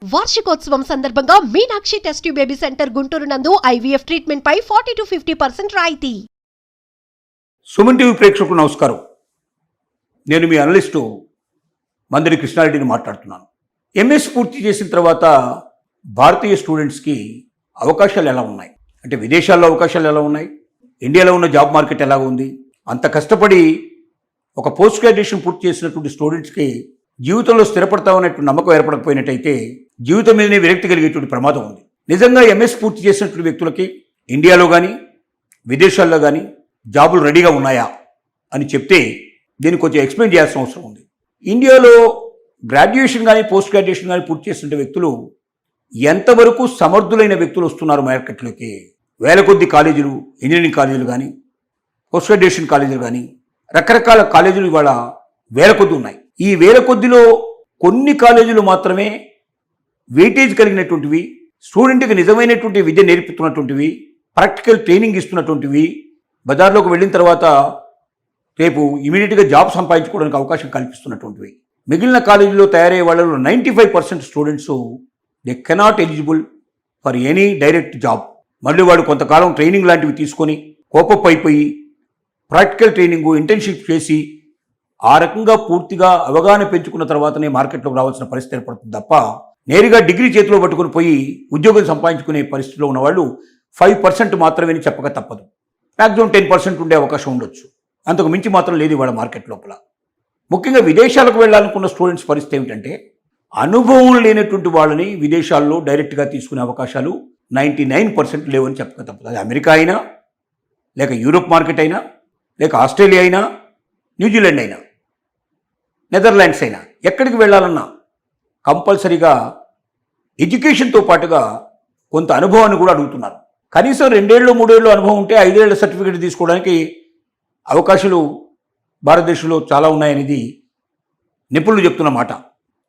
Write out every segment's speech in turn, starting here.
వార్షికోత్సవం సందర్భంగా Meenakshi test tube baby centre Guntur నందు ఐవీఎఫ్ ట్రీట్మెంట్ పై 40 to 50% రాయితీ. సుమన్ టీవీ ప్రేక్షకులకు నమస్కారం. నేను మీ అనలిస్టు మందిరి కృష్ణారెడ్డిని మాట్లాడుతున్నాను. ఎంఎస్ పూర్తి చేసిన తర్వాత భారతీయ స్టూడెంట్స్కి అవకాశాలు ఎలా ఉన్నాయి, అంటే విదేశాల్లో అవకాశాలు ఎలా ఉన్నాయి, ఇండియాలో ఉన్న జాబ్ మార్కెట్ ఎలా ఉంది, అంత కష్టపడి ఒక పోస్ట్ గ్రాడ్యుయేషన్ పూర్తి చేసినటువంటి స్టూడెంట్స్కి జీవితంలో స్థిరపడతామనేటువంటి నమ్మకం ఏర్పడకపోయినట్టయితే జీవితం మీదనే విరక్తి కలిగేటువంటి ప్రమాదం ఉంది. నిజంగా ఎంఎస్ పూర్తి చేసినటువంటి వ్యక్తులకి ఇండియాలో కానీ విదేశాల్లో కానీ జాబులు రెడీగా ఉన్నాయా అని చెప్తే దీన్ని కొంచెం ఎక్స్ప్లెయిన్ చేయాల్సిన అవసరం ఉంది. ఇండియాలో గ్రాడ్యుయేషన్ కానీ పోస్ట్ గ్రాడ్యుయేషన్ కానీ పూర్తి చేసిన వ్యక్తులు ఎంతవరకు సమర్థులైన వ్యక్తులు వస్తున్నారు మార్కెట్లోకి. వేల కొద్ది కాలేజీలు, ఇంజనీరింగ్ కాలేజీలు కానీ పోస్ట్ గ్రాడ్యుయేషన్ కాలేజీలు కానీ రకరకాల కాలేజీలు ఇవాళ వేల కొద్ది ఉన్నాయి. ఈ వేల కొద్దిలో కొన్ని కాలేజీలు మాత్రమే వెయిటేజ్ కలిగినటువంటివి, స్టూడెంట్కి నిజమైనటువంటి విద్య నేర్పుతున్నటువంటివి, ప్రాక్టికల్ ట్రైనింగ్ ఇస్తున్నటువంటివి, బజార్లోకి వెళ్ళిన తర్వాత రేపు ఇమీడియట్గా జాబ్ సంపాదించుకోవడానికి అవకాశం కల్పిస్తున్నటువంటివి. మిగిలిన కాలేజీలో తయారయ్యే వాళ్ళలో 95% students they cannot eligible for any direct job. మళ్ళీ వాడు కొంతకాలం ట్రైనింగ్ లాంటివి తీసుకొని కోపప్ అయిపోయి ప్రాక్టికల్ ట్రైనింగ్, ఇంటర్న్షిప్ చేసి ఆ రకంగా పూర్తిగా అవగాహన పెంచుకున్న తర్వాతనే మార్కెట్లోకి రావాల్సిన పరిస్థితి ఏర్పడుతుంది తప్ప నేరుగా డిగ్రీ చేతిలో పట్టుకుని పోయి ఉద్యోగం సంపాదించుకునే పరిస్థితిలో ఉన్నవాళ్ళు 5% మాత్రమే చెప్పక తప్పదు. మ్యాక్సిమం 10% ఉండే అవకాశం ఉండొచ్చు, అంతకు మించి మాత్రం లేదు ఇవాళ మార్కెట్ లోపల. ముఖ్యంగా విదేశాలకు వెళ్ళాలనుకున్న స్టూడెంట్స్ పరిస్థితి ఏమిటంటే అనుభవం లేనటువంటి వాళ్ళని విదేశాల్లో డైరెక్ట్గా తీసుకునే అవకాశాలు 99% లేవని చెప్పక తప్పదు. అది అమెరికా అయినా, లేక యూరోప్ మార్కెట్ అయినా, లేక ఆస్ట్రేలియా అయినా, న్యూజిలాండ్ అయినా, నెదర్లాండ్స్ అయినా, ఎక్కడికి వెళ్ళాలన్నా కంపల్సరీగా ఎడ్యుకేషన్తో పాటుగా కొంత అనుభవాన్ని కూడా అడుగుతున్నారు. కనీసం 2 ఏళ్ళు 3 ఏళ్ళు అనుభవం ఉంటే 5 ఏళ్ల సర్టిఫికేట్ తీసుకోవడానికి అవకాశాలు భారతదేశంలో చాలా ఉన్నాయనేది నిపుణులు చెప్తున్న మాట.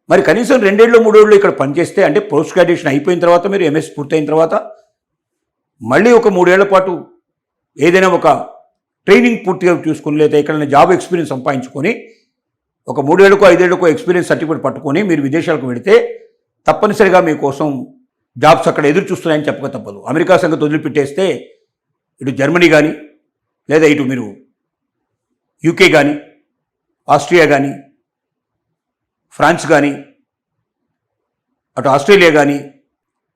మరి కనీసం 2 ఏళ్ళు 3 ఏళ్ళు ఇక్కడ పనిచేస్తే, అంటే పోస్ట్ గ్రాడ్యుయేషన్ అయిపోయిన తర్వాత మీరు ఎంఎస్ పూర్తయిన తర్వాత మళ్ళీ ఒక 3 ఏళ్ల పాటు ఏదైనా ఒక ట్రైనింగ్ పూర్తిగా చూసుకుని, లేదా ఎక్కడైనా జాబ్ ఎక్స్పీరియన్స్ సంపాదించుకొని ఒక 3 ఏళ్ళకో 5 ఏళ్ళకో ఎక్స్పీరియన్స్ సర్టిఫికేట్ పట్టుకొని మీరు విదేశాలకు వెళితే తప్పనిసరిగా మీకోసం జాబ్స్ అక్కడ ఎదురు చూస్తున్నాయని చెప్పక తప్పదు. అమెరికా సంగతి వదిలిపెట్టేస్తే ఇటు జర్మనీ కానీ, లేదా ఇటు మీరు యూకే కానీ, ఆస్ట్రియా కానీ, ఫ్రాన్స్ కానీ, అటు ఆస్ట్రేలియా కానీ,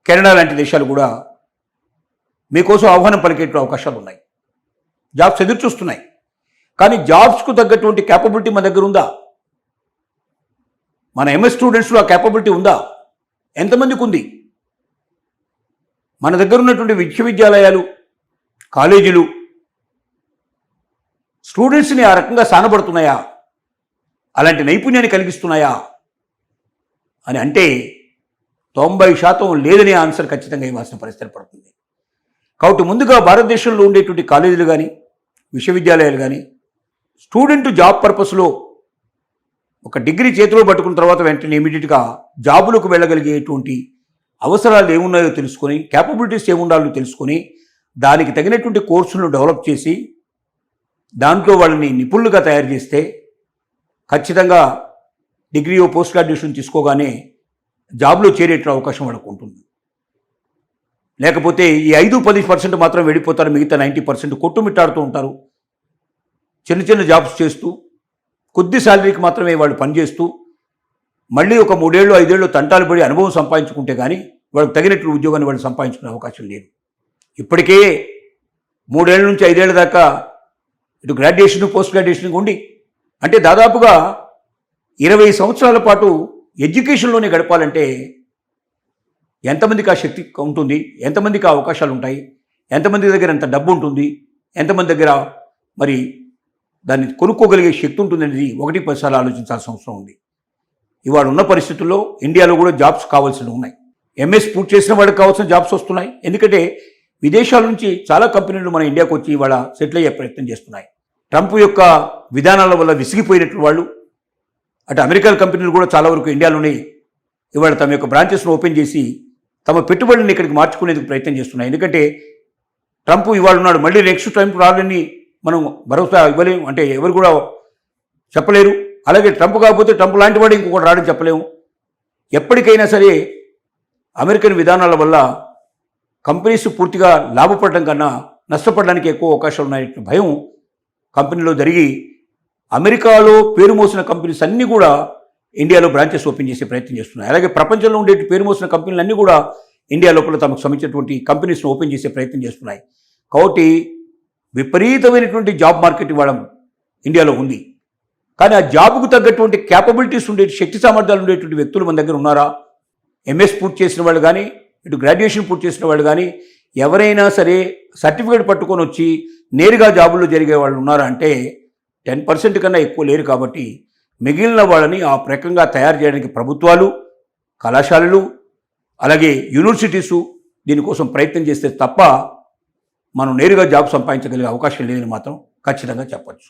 కెనడా లాంటి దేశాలు కూడా మీకోసం ఆహ్వానం పలికేట అవకాశాలు ఉన్నాయి. జాబ్స్ ఎదురు చూస్తున్నాయి. కానీ జాబ్స్కు తగ్గటువంటి క్యాపబిలిటీ మన దగ్గర ఉందా? మన ఎంఎస్ స్టూడెంట్స్లో ఆ క్యాపబిలిటీ ఉందా? ఎంతమందికి ఉంది? మన దగ్గర ఉన్నటువంటి విశ్వవిద్యాలయాలు, కాలేజీలు స్టూడెంట్స్ని ఆ రకంగా సానబడుతున్నాయా, అలాంటి నైపుణ్యాన్ని కలిగిస్తున్నాయా అని అంటే 90% లేదనే ఆన్సర్ ఖచ్చితంగా ఇవ్వాల్సిన పరిస్థితి పడుతుంది. కాబట్టి ముందుగా భారతదేశంలో ఉండేటువంటి కాలేజీలు కానీ, విశ్వవిద్యాలయాలు కానీ స్టూడెంట్ జాబ్ పర్పస్లో ఒక డిగ్రీ చేతిలో పట్టుకున్న తర్వాత వెంటనే ఇమీడియట్గా జాబులకు వెళ్ళగలిగేటువంటి అవసరాలు ఏమున్నాయో తెలుసుకొని, క్యాపబిలిటీస్ ఏముండాలో తెలుసుకొని, దానికి తగినటువంటి కోర్సులను డెవలప్ చేసి దాంట్లో వాళ్ళని నిపుణులుగా తయారు చేస్తే ఖచ్చితంగా డిగ్రీ పోస్ట్ గ్రాడ్యుయేషన్ తీసుకోగానే జాబ్లో చేరేట అవకాశం వాళ్ళకు ఉంటుంది. లేకపోతే ఈ 5-10% మాత్రం వెళ్ళిపోతారు, మిగతా 90% కొట్టుమిట్టాడుతూ ఉంటారు. చిన్న చిన్న జాబ్స్ చేస్తూ కొద్ది శాలరీకి మాత్రమే వాళ్ళు పనిచేస్తూ మళ్ళీ ఒక 3 ఏళ్ళు 5 ఏళ్ళు తంటాలు పడి అనుభవం సంపాదించుకుంటే కానీ వాళ్ళకి తగినట్టు ఉద్యోగాన్ని వాళ్ళు సంపాదించుకునే అవకాశం లేదు. ఇప్పటికే 3 ఏళ్ళ నుంచి 5 ఏళ్ళ దాకా ఇటు గ్రాడ్యుయేషన్ పోస్ట్ గ్రాడ్యుయేషన్ ఉండి, అంటే దాదాపుగా 20 సంవత్సరాల పాటు ఎడ్యుకేషన్లోనే గడపాలంటే ఎంతమందికి ఆ శక్తి ఉంటుంది, ఎంతమందికి ఆ అవకాశాలు ఉంటాయి, ఎంతమంది దగ్గర ఎంత డబ్బు ఉంటుంది, ఎంతమంది దగ్గర మరి దాన్ని కొనుక్కోగలిగే శక్తి ఉంటుంది అనేది 1-10 సార్లు ఆలోచించాల్సిన అవసరం ఉంది. ఇవాళ ఉన్న పరిస్థితుల్లో ఇండియాలో కూడా జాబ్స్ కావాల్సినవి ఉన్నాయి. ఎంఎస్ పూర్తి చేసిన వాళ్ళకి కావాల్సిన జాబ్స్ వస్తున్నాయి. ఎందుకంటే విదేశాల నుంచి చాలా కంపెనీలు మన ఇండియాకు వచ్చి ఇవాళ సెటిల్ అయ్యే ప్రయత్నం చేస్తున్నాయి. ట్రంప్ యొక్క విధానాల వల్ల విసిగిపోయినట్లు వాళ్ళు, అటు అమెరికన్ కంపెనీలు కూడా చాలా వరకు ఇండియాలోనే ఇవాళ తమ యొక్క బ్రాంచెస్ను ఓపెన్ చేసి తమ పెట్టుబడులను ఇక్కడికి మార్చుకునేందుకు ప్రయత్నం చేస్తున్నాయి. ఎందుకంటే ట్రంప్ ఇవాళ ఉన్నాడు, మళ్ళీ నెక్స్ట్ ట్రంప్ రావాలని మనం భరోసా ఇవ్వలేము, అంటే ఎవరు కూడా చెప్పలేరు. అలాగే ట్రంప్ కాకపోతే ట్రంప్ లాంటి వాడు ఇంకొకటి రాడని చెప్పలేము. ఎప్పటికైనా సరే అమెరికన్ విధానాల వల్ల కంపెనీస్ పూర్తిగా లాభపడడం కన్నా నష్టపడడానికి ఎక్కువ అవకాశాలు ఉన్నాయనే భయం కంపెనీలో జరిగి అమెరికాలో పేరు మోసిన కంపెనీస్ అన్నీ కూడా ఇండియాలో బ్రాంచెస్ ఓపెన్ చేసే ప్రయత్నం చేస్తున్నాయి. అలాగే ప్రపంచంలో ఉండే పేరు మోసిన కంపెనీలు అన్నీ కూడా ఇండియా లోపల తమకు సంబంధించినటువంటి కంపెనీస్ను ఓపెన్ చేసే ప్రయత్నం చేస్తున్నాయి. కాబట్టి విపరీతమైనటువంటి జాబ్ మార్కెట్ ఇవాళ ఇండియాలో ఉంది. కానీ ఆ జాబ్కు తగ్గటువంటి క్యాపబిలిటీస్ ఉండే శక్తి సామర్థ్యాలు ఉండేటువంటి వ్యక్తులు మన దగ్గర ఉన్నారా? ఎంఎస్ పూర్తి చేసిన వాళ్ళు కానీ, ఇటు గ్రాడ్యుయేషన్ పూర్తి చేసిన వాళ్ళు కానీ ఎవరైనా సరే సర్టిఫికేట్ పట్టుకొని వచ్చి నేరుగా జాబుల్లో జరిగే వాళ్ళు ఉన్నారా అంటే 10% కన్నా ఎక్కువ లేరు. కాబట్టి మిగిలిన వాళ్ళని ఆ రకంగా తయారు చేయడానికి ప్రభుత్వాలు, కళాశాలలు, అలాగే యూనివర్సిటీసు దీనికోసం ప్రయత్నం చేస్తే తప్ప మనం నేరుగా జాబ్ సంపాదించగలిగే అవకాశం లేదని మాత్రం ఖచ్చితంగా చెప్పచ్చు.